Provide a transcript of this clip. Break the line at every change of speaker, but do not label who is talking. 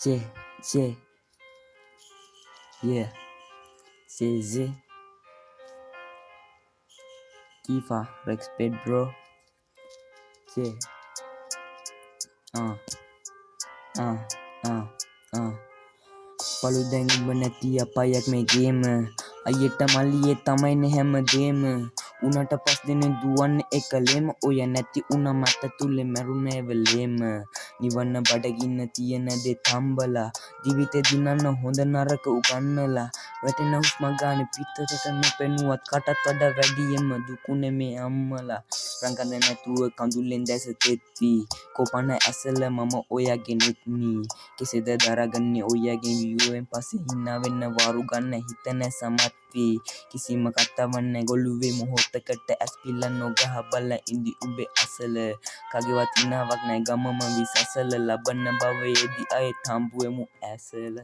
Yeah, yeah, yeah. CZ, Kifa, Rex Pedro. Yeah. Uh, uh, uh, uh. පළුදැන් උඹ නැති අපයක් මේ ගේම අයියට මල්ලියේ තමයිනේ හැමදේම උනට පස් දෙනෙන් දුවන්නේ එකලේම ඔය නැති උන මට තුලේ මැරුණේ වෙලේම නිවන්න බඩගින්න තියෙන දේ තම්බලා ජීවිතේ දිනන්න හොඳ නරක උගන්නලා වැටෙන හුස්ම ගන්න පිටතට නොපෙනුවත් කටත් වඩා වැඩියෙන්ම දුකුනේ මේ අම්මලා රංගන නැතුව කඳුලෙන් දැස තෙත්වි කොපන ඇසල මම ඔයාගේ නෙත්නි කෙසේද දරගන්නේ ඔයාගේ වියුවෙන් පස්සේ හිනා වෙන්න වාරු ගන්න හිත නැ සමත් වී කිසිම කතාවක් නැ ගොළුවේ මොහොතකට ඇස් පිල්ල නොගහ බල ඉඳි උඹේ අසල කගේවත් ඉනාවක් නැ ගමම විසසල ලබන භවයේදී අය තම්බුවෙමු ඇසල